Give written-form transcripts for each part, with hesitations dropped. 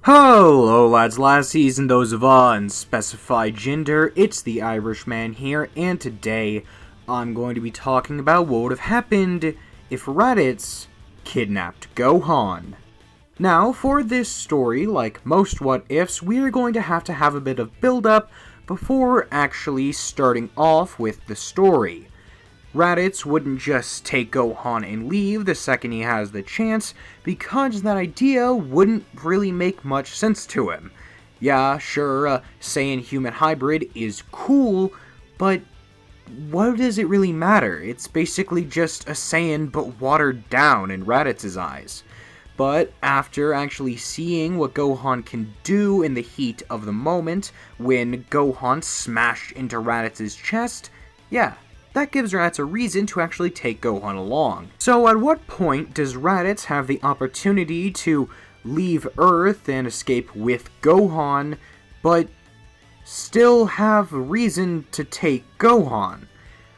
Hello lads, lassies, and those of unspecified gender, it's the Irishman here, and today I'm going to be talking about what would have happened if Raditz kidnapped Gohan. Now, for this story, like most what-ifs, we are going to have a bit of build-up before actually starting off with the story. Raditz wouldn't just take Gohan and leave the second he has the chance, because that idea wouldn't really make much sense to him. Yeah, sure, a Saiyan-human hybrid is cool, but what does it really matter? It's basically just a Saiyan but watered down in Raditz's eyes. But after actually seeing what Gohan can do in the heat of the moment, when Gohan smashed into Raditz's chest, yeah, that gives Raditz a reason to actually take Gohan along. So at what point does Raditz have the opportunity to leave Earth and escape with Gohan, but still have a reason to take Gohan?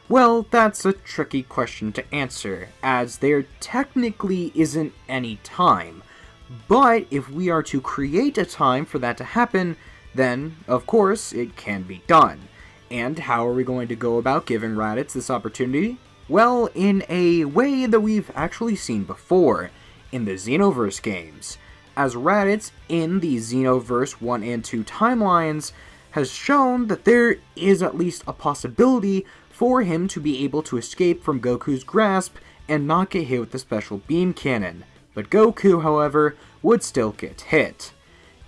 Well, that's a tricky question to answer, as there technically isn't any time. But if we are to create a time for that to happen, then, of course, it can be done. And how are we going to go about giving Raditz this opportunity? Well, in a way that we've actually seen before, in the Xenoverse games, as Raditz in the Xenoverse 1 and 2 timelines has shown that there is at least a possibility for him to be able to escape from Goku's grasp and not get hit with the special beam cannon. But Goku, however, would still get hit.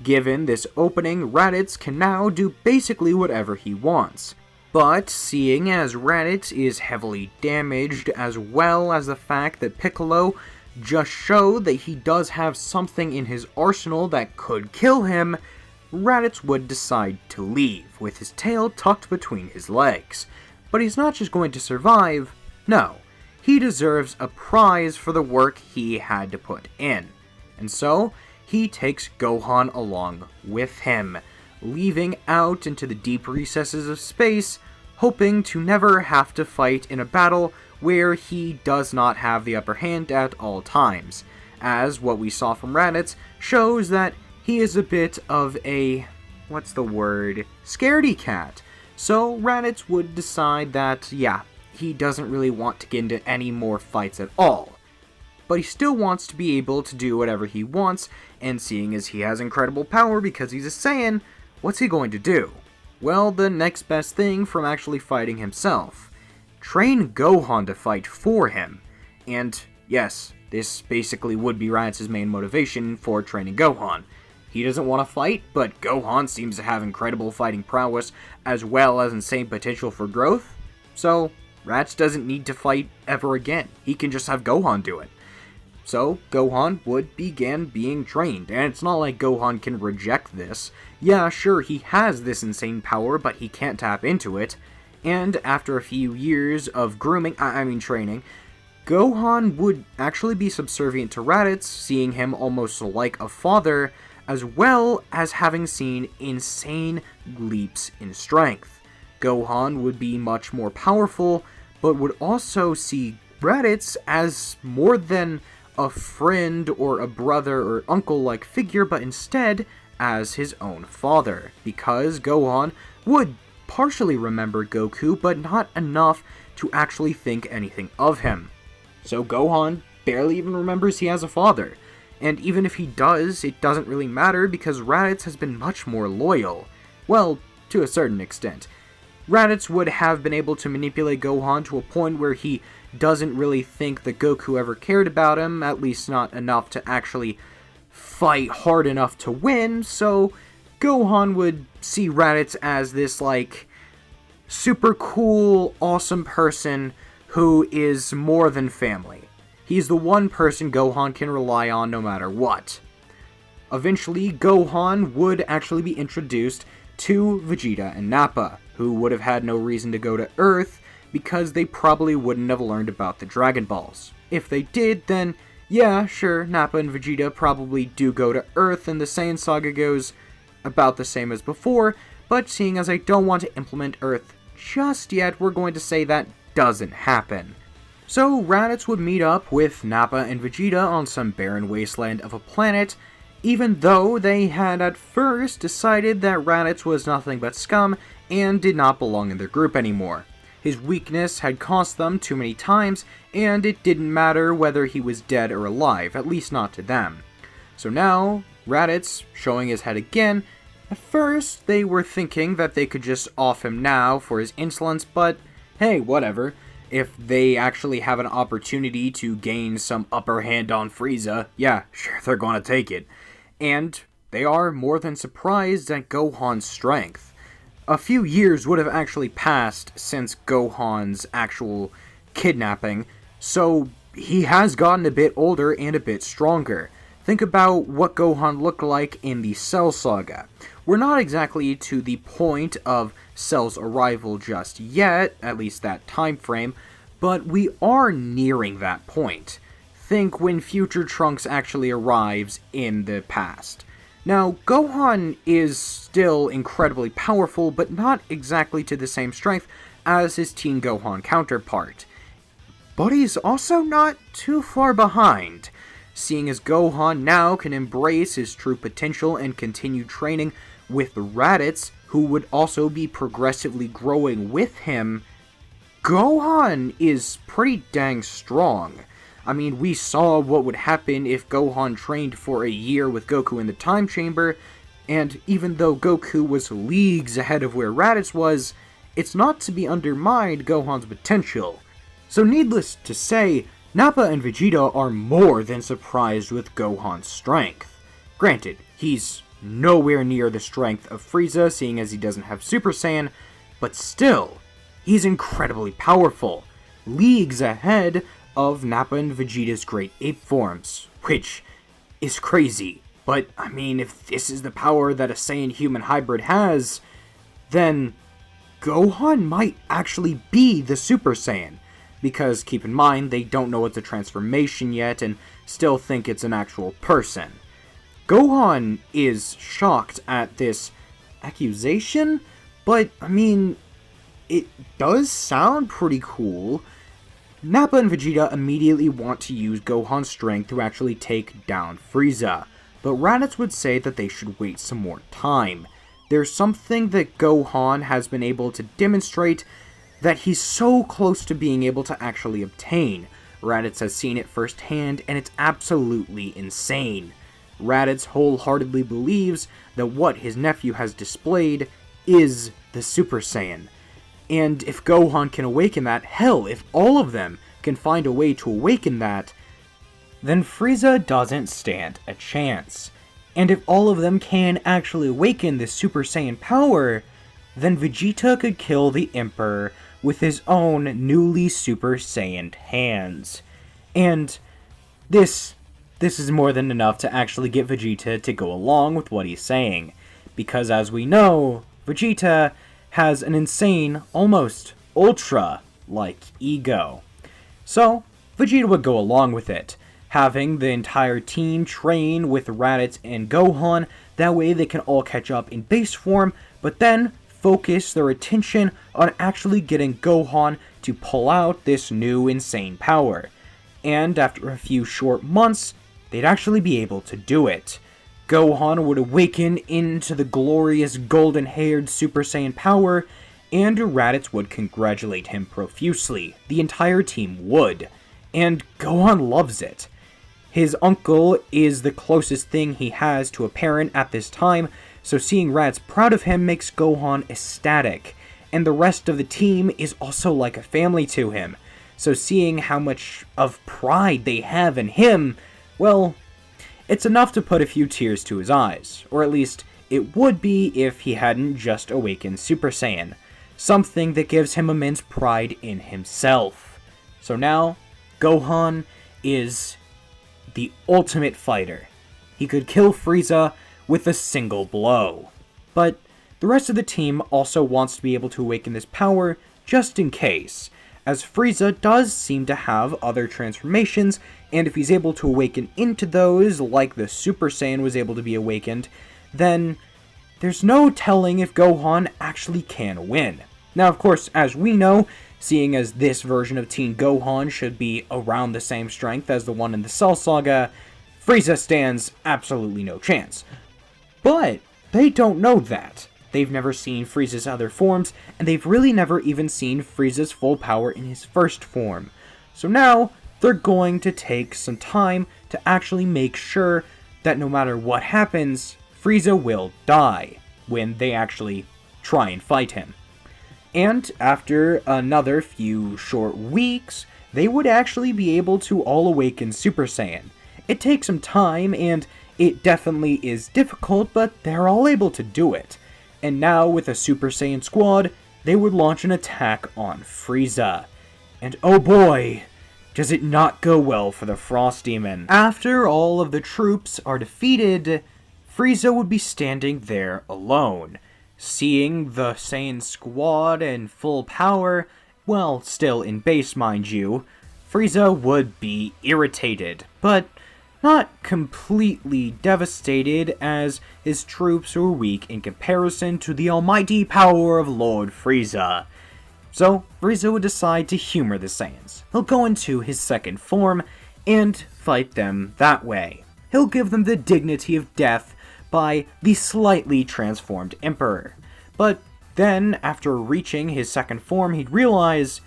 Given this opening, Raditz can now do basically whatever he wants. But seeing as Raditz is heavily damaged, as well as the fact that Piccolo just showed that he does have something in his arsenal that could kill him, Raditz would decide to leave, with his tail tucked between his legs. But he's not just going to survive, no, he deserves a prize for the work he had to put in. And so, he takes Gohan along with him, leaving out into the deep recesses of space, hoping to never have to fight in a battle where he does not have the upper hand at all times, as what we saw from Raditz shows that he is a bit of a, scaredy cat. So Raditz would decide that, yeah, he doesn't really want to get into any more fights at all. But he still wants to be able to do whatever he wants, and seeing as he has incredible power because he's a Saiyan, what's he going to do? Well, the next best thing from actually fighting himself. Train Gohan to fight for him. And yes, this basically would be Raditz's main motivation for training Gohan. He doesn't want to fight, but Gohan seems to have incredible fighting prowess as well as insane potential for growth. So, Raditz doesn't need to fight ever again. He can just have Gohan do it. So, Gohan would begin being trained, and it's not like Gohan can reject this. Yeah, sure, he has this insane power, but he can't tap into it. And after a few years of training, Gohan would actually be subservient to Raditz, seeing him almost like a father, as well as having seen insane leaps in strength. Gohan would be much more powerful, but would also see Raditz as more than a friend or a brother or uncle-like figure, but instead as his own father, because Gohan would partially remember Goku, but not enough to actually think anything of him. So Gohan barely even remembers he has a father, and even if he does, it doesn't really matter because Raditz has been much more loyal. Well, to a certain extent. Raditz would have been able to manipulate Gohan to a point where he doesn't really think that Goku ever cared about him, at least not enough to actually fight hard enough to win, so Gohan would see Raditz as this, super cool, awesome person who is more than family. He's the one person Gohan can rely on no matter what. Eventually, Gohan would actually be introduced to Vegeta and Nappa, who would have had no reason to go to Earth because they probably wouldn't have learned about the Dragon Balls. If they did, then yeah, sure, Nappa and Vegeta probably do go to Earth and the Saiyan saga goes about the same as before, but seeing as I don't want to implement Earth just yet, we're going to say that doesn't happen. So Raditz would meet up with Nappa and Vegeta on some barren wasteland of a planet, even though they had at first decided that Raditz was nothing but scum and did not belong in their group anymore. His weakness had cost them too many times, and it didn't matter whether he was dead or alive, at least not to them. So now, Raditz showing his head again. At first, they were thinking that they could just off him now for his insolence, but hey, whatever. If they actually have an opportunity to gain some upper hand on Frieza, yeah, sure, they're gonna take it. And they are more than surprised at Gohan's strength. A few years would have actually passed since Gohan's actual kidnapping, so he has gotten a bit older and a bit stronger. Think about what Gohan looked like in the Cell Saga. We're not exactly to the point of Cell's arrival just yet, at least that time frame, but we are nearing that point. Think when future Trunks actually arrives in the past. Now, Gohan is still incredibly powerful, but not exactly to the same strength as his Teen Gohan counterpart. But he's also not too far behind, seeing as Gohan now can embrace his true potential and continue training with Raditz, who would also be progressively growing with him. Gohan is pretty dang strong. I mean, we saw what would happen if Gohan trained for a year with Goku in the Time Chamber, and even though Goku was leagues ahead of where Raditz was, it's not to be undermined Gohan's potential. So needless to say, Nappa and Vegeta are more than surprised with Gohan's strength. Granted, he's nowhere near the strength of Frieza, seeing as he doesn't have Super Saiyan, but still, he's incredibly powerful, leagues ahead of Nappa and Vegeta's great ape forms, which is crazy. But, I mean, if this is the power that a Saiyan-human hybrid has, then Gohan might actually be the Super Saiyan. Because, keep in mind, they don't know it's a transformation yet and still think it's an actual person. Gohan is shocked at this accusation, but, I mean, it does sound pretty cool. Nappa and Vegeta immediately want to use Gohan's strength to actually take down Frieza, but Raditz would say that they should wait some more time. There's something that Gohan has been able to demonstrate that he's so close to being able to actually obtain. Raditz has seen it firsthand, and it's absolutely insane. Raditz wholeheartedly believes that what his nephew has displayed is the Super Saiyan. And if Gohan can awaken that, hell, if all of them can find a way to awaken that, then Frieza doesn't stand a chance. And if all of them can actually awaken the Super Saiyan power, then Vegeta could kill the Emperor with his own newly Super Saiyan hands. And this is more than enough to actually get Vegeta to go along with what he's saying. Because as we know, Vegeta has an insane, almost ultra-like ego. So, Vegeta would go along with it, having the entire team train with Raditz and Gohan, that way they can all catch up in base form, but then focus their attention on actually getting Gohan to pull out this new insane power. And after a few short months, they'd actually be able to do it. Gohan would awaken into the glorious golden-haired Super Saiyan power, and Raditz would congratulate him profusely. The entire team would. And Gohan loves it. His uncle is the closest thing he has to a parent at this time, so seeing Raditz proud of him makes Gohan ecstatic. And the rest of the team is also like a family to him. So seeing how much of pride they have in him, well, it's enough to put a few tears to his eyes, or at least it would be if he hadn't just awakened Super Saiyan, something that gives him immense pride in himself. So now, Gohan is the ultimate fighter. He could kill Frieza with a single blow. But the rest of the team also wants to be able to awaken this power just in case, as Frieza does seem to have other transformations, and if he's able to awaken into those, like the Super Saiyan was able to be awakened, then there's no telling if Gohan actually can win. Now, of course, as we know, seeing as this version of Teen Gohan should be around the same strength as the one in the Cell Saga, Frieza stands absolutely no chance. But they don't know that. They've never seen Frieza's other forms, and they've really never even seen Frieza's full power in his first form. So now, they're going to take some time to actually make sure that no matter what happens, Frieza will die when they actually try and fight him. And after another few short weeks, they would actually be able to all awaken Super Saiyan. It takes some time, and it definitely is difficult, but they're all able to do it. And now, with a Super Saiyan squad, they would launch an attack on Frieza. And oh boy, does it not go well for the Frost Demon. After all of the troops are defeated, Frieza would be standing there alone. Seeing the Saiyan squad in full power, well, still in base mind you, Frieza would be irritated, but not completely devastated, as his troops were weak in comparison to the almighty power of Lord Frieza. So, Frieza would decide to humor the Saiyans. He'll go into his second form and fight them that way. He'll give them the dignity of death by the slightly transformed Emperor. But then, after reaching his second form, he'd realize,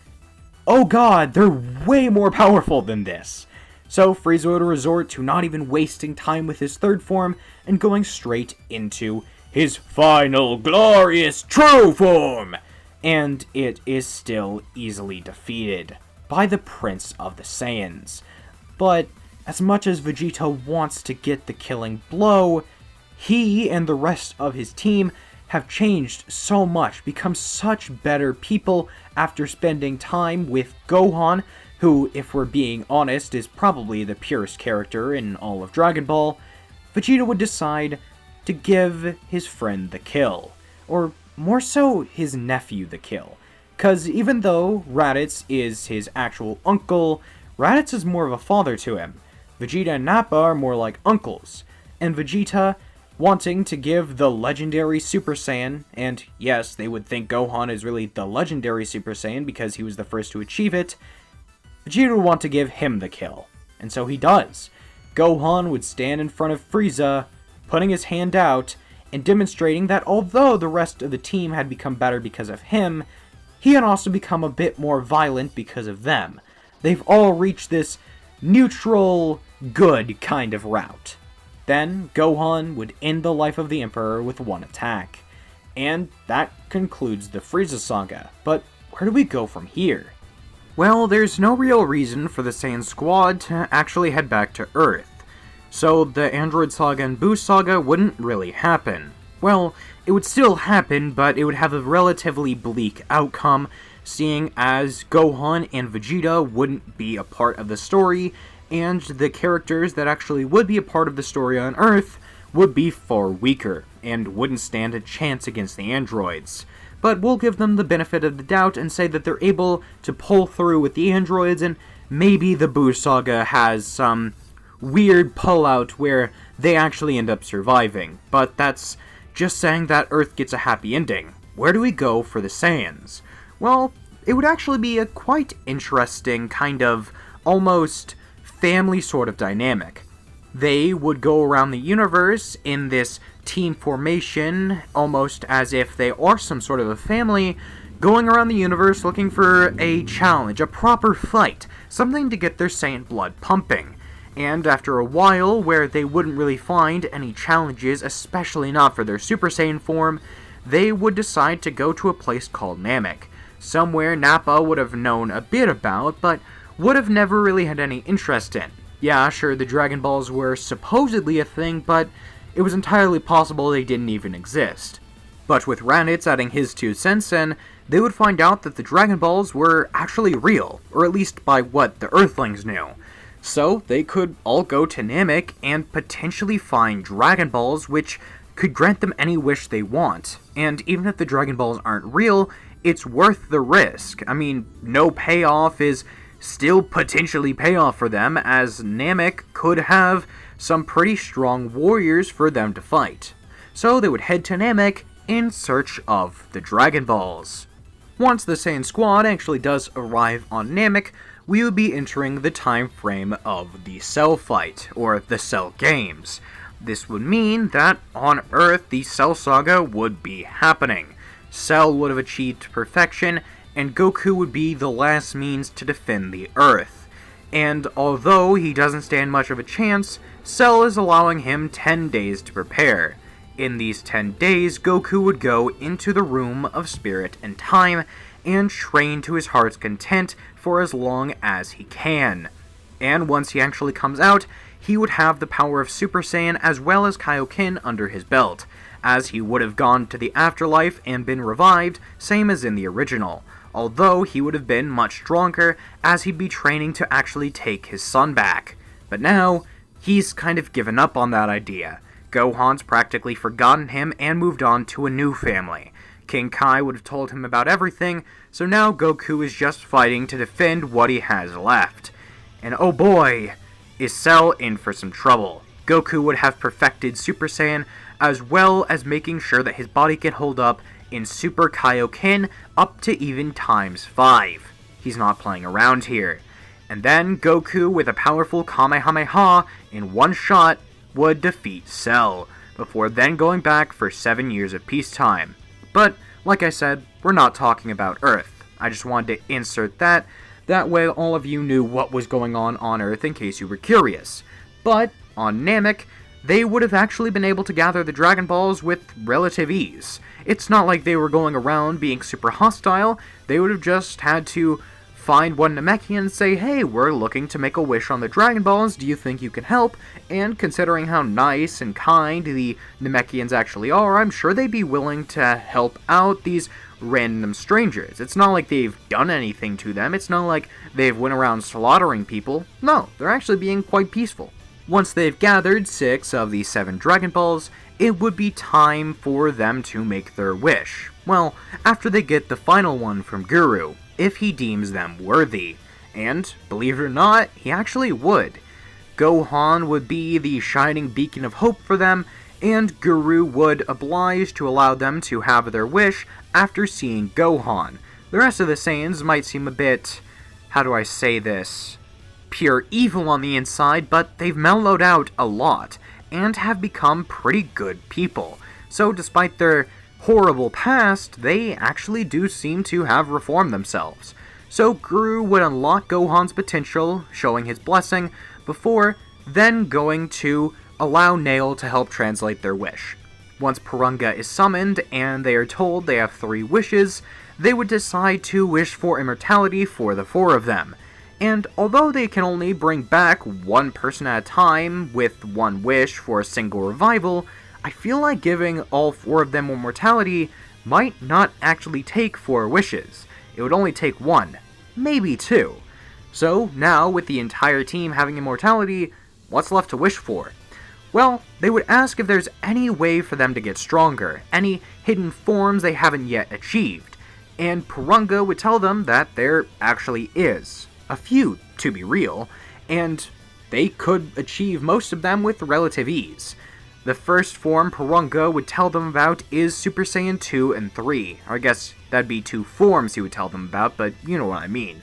oh god, they're way more powerful than this. So Frieza would resort to not even wasting time with his third form and going straight into his final glorious true form. And it is still easily defeated by the Prince of the Saiyans. But as much as Vegeta wants to get the killing blow, he and the rest of his team have changed so much, become such better people after spending time with Gohan, who, if we're being honest, is probably the purest character in all of Dragon Ball. Vegeta would decide to give his friend the kill, or more so his nephew the kill. Cause even though Raditz is his actual uncle, Raditz is more of a father to him. Vegeta and Nappa are more like uncles, and Vegeta wanting to give the legendary Super Saiyan, and yes, they would think Gohan is really the legendary Super Saiyan because he was the first to achieve it, Vegeta would want to give him the kill, and so he does. Gohan would stand in front of Frieza, putting his hand out, and demonstrating that although the rest of the team had become better because of him, he had also become a bit more violent because of them. They've all reached this neutral, good kind of route. Then, Gohan would end the life of the Emperor with one attack. And that concludes the Frieza saga, but where do we go from here? Well, there's no real reason for the Saiyan squad to actually head back to Earth, so the Android saga and Buu saga wouldn't really happen. Well, it would still happen, but it would have a relatively bleak outcome, seeing as Gohan and Vegeta wouldn't be a part of the story, and the characters that actually would be a part of the story on Earth would be far weaker, and wouldn't stand a chance against the androids. But we'll give them the benefit of the doubt and say that they're able to pull through with the androids, and maybe the Buu saga has some weird pullout where they actually end up surviving. But that's just saying that Earth gets a happy ending. Where do we go for the Saiyans? Well, it would actually be a quite interesting kind of almost family sort of dynamic. They would go around the universe in this team formation, almost as if they are some sort of a family, going around the universe looking for a challenge, a proper fight, something to get their Saiyan blood pumping. And after a while, where they wouldn't really find any challenges, especially not for their Super Saiyan form, they would decide to go to a place called Namek, somewhere Nappa would have known a bit about, but would have never really had any interest in. Yeah, sure, the Dragon Balls were supposedly a thing, but it was entirely possible they didn't even exist. But with Raditz adding his 2 cents in, they would find out that the Dragon Balls were actually real, or at least by what the Earthlings knew. So they could all go to Namek and potentially find Dragon Balls, which could grant them any wish they want. And even if the Dragon Balls aren't real, it's worth the risk. I mean, no payoff is still potentially payoff for them, as Namek could have some pretty strong warriors for them to fight. So they would head to Namek in search of the Dragon Balls. Once the Saiyan squad actually does arrive on Namek, we would be entering the time frame of the Cell fight, or the Cell games. This would mean that on Earth the Cell Saga would be happening. Cell would have achieved perfection, and Goku would be the last means to defend the Earth. And although he doesn't stand much of a chance, Cell is allowing him 10 days to prepare. In these 10 days, Goku would go into the Room of Spirit and Time and train to his heart's content for as long as he can. And once he actually comes out, he would have the power of Super Saiyan as well as Kaioken under his belt, as he would have gone to the afterlife and been revived, same as in the original, although he would have been much stronger as he'd be training to actually take his son back. But now, he's kind of given up on that idea. Gohan's practically forgotten him and moved on to a new family. King Kai would have told him about everything, so now Goku is just fighting to defend what he has left. And oh boy, is Cell in for some trouble. Goku would have perfected Super Saiyan, as well as making sure that his body can hold up in Super Kaioken up to even ×5. He's not playing around here. And then Goku, with a powerful Kamehameha in one shot, would defeat Cell, before then going back for 7 years of peacetime. But, like I said, we're not talking about Earth. I just wanted to insert that way all of you knew what was going on Earth in case you were curious. But, on Namek, they would have actually been able to gather the Dragon Balls with relative ease. It's not like they were going around being super hostile, they would have just had to find one Namekian and say, hey, we're looking to make a wish on the Dragon Balls, do you think you can help? And considering how nice and kind the Namekians actually are, I'm sure they'd be willing to help out these random strangers. It's not like they've done anything to them, it's not like they've went around slaughtering people. No, they're actually being quite peaceful. Once they've gathered 6 of the 7 Dragon Balls, it would be time for them to make their wish. Well, after they get the final one from Guru, if he deems them worthy. And, believe it or not, he actually would. Gohan would be the shining beacon of hope for them, and Guru would oblige to allow them to have their wish after seeing Gohan. The rest of the Saiyans might seem a bit, how do I say this, pure evil on the inside, but they've mellowed out a lot, and have become pretty good people. So despite their horrible past, they actually do seem to have reformed themselves. So Guru would unlock Gohan's potential, showing his blessing, before then going to allow Nail to help translate their wish. Once Purunga is summoned and they are told they have 3 wishes, they would decide to wish for immortality for the 4 of them. And although they can only bring back one person at a time with one wish for a single revival, I feel like giving all 4 of them immortality might not actually take 4 wishes. It would only take 1, maybe 2. So now, with the entire team having immortality, what's left to wish for? Well, they would ask if there's any way for them to get stronger, any hidden forms they haven't yet achieved. And Purunga would tell them that there actually is. A few, to be real, and they could achieve most of them with relative ease. The first form Purunga would tell them about is Super Saiyan 2 and 3. Or I guess that'd be 2 forms he would tell them about, but you know what I mean.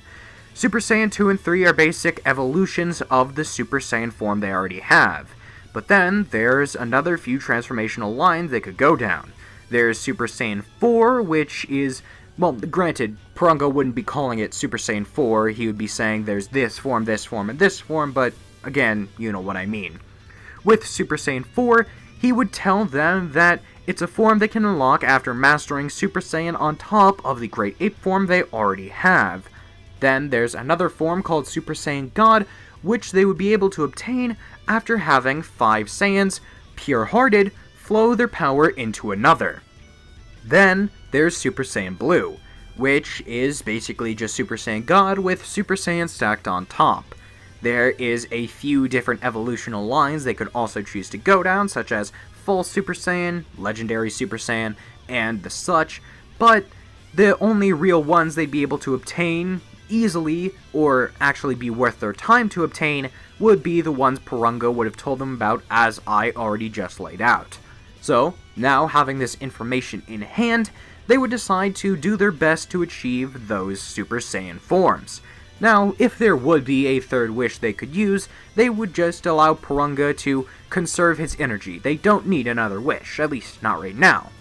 Super Saiyan 2 and 3 are basic evolutions of the Super Saiyan form they already have. But then, there's another few transformational lines they could go down. There's Super Saiyan 4, which is, well, granted, Purunga wouldn't be calling it Super Saiyan 4, he would be saying there's this form, and this form, but again, you know what I mean. With Super Saiyan 4, he would tell them that it's a form they can unlock after mastering Super Saiyan on top of the Great Ape form they already have. Then there's another form called Super Saiyan God, which they would be able to obtain after having 5 Saiyans, pure-hearted, flow their power into another. Then there's Super Saiyan Blue, which is basically just Super Saiyan God with Super Saiyan stacked on top. There is a few different evolutional lines they could also choose to go down, such as Full Super Saiyan, Legendary Super Saiyan, and the such, but the only real ones they'd be able to obtain easily, or actually be worth their time to obtain, would be the ones Purunga would have told them about, as I already just laid out. So, now having this information in hand, they would decide to do their best to achieve those Super Saiyan forms. Now, if there would be a third wish they could use, they would just allow Porunga to conserve his energy. They don't need another wish, at least not right now.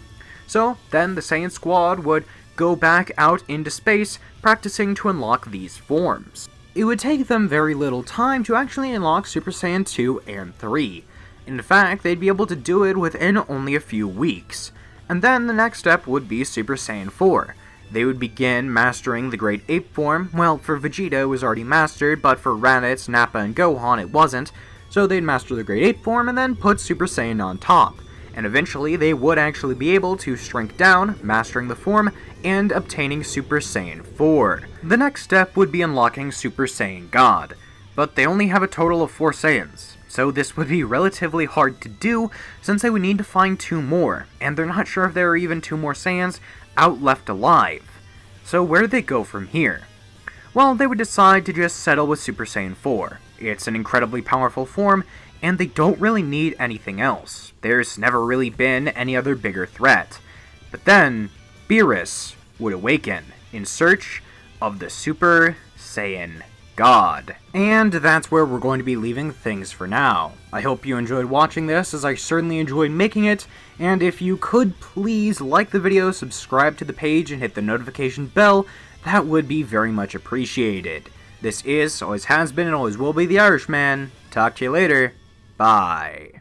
So, then the Saiyan Squad would go back out into space, practicing to unlock these forms. It would take them very little time to actually unlock Super Saiyan 2 and 3. In fact, they'd be able to do it within only a few weeks. And then the next step would be Super Saiyan 4. They would begin mastering the Great Ape form. Well, for Vegeta it was already mastered, but for Raditz, Nappa, and Gohan it wasn't, so they'd master the Great Ape form and then put Super Saiyan on top. And eventually they would actually be able to shrink down, mastering the form, and obtaining Super Saiyan 4. The next step would be unlocking Super Saiyan God, but they only have a total of 4 Saiyans, so this would be relatively hard to do since they would need to find 2 more, and they're not sure if there are even 2 more Saiyans out left alive. So where do they go from here? Well, they would decide to just settle with Super Saiyan 4. It's an incredibly powerful form, and they don't really need anything else. There's never really been any other bigger threat. But then, Beerus would awaken in search of the Super Saiyan God. And that's where we're going to be leaving things for now. I hope you enjoyed watching this, as I certainly enjoyed making it, and if you could please like the video, subscribe to the page, and hit the notification bell, that would be very much appreciated. This is, always has been, and always will be the Irishman. Talk to you later. Bye.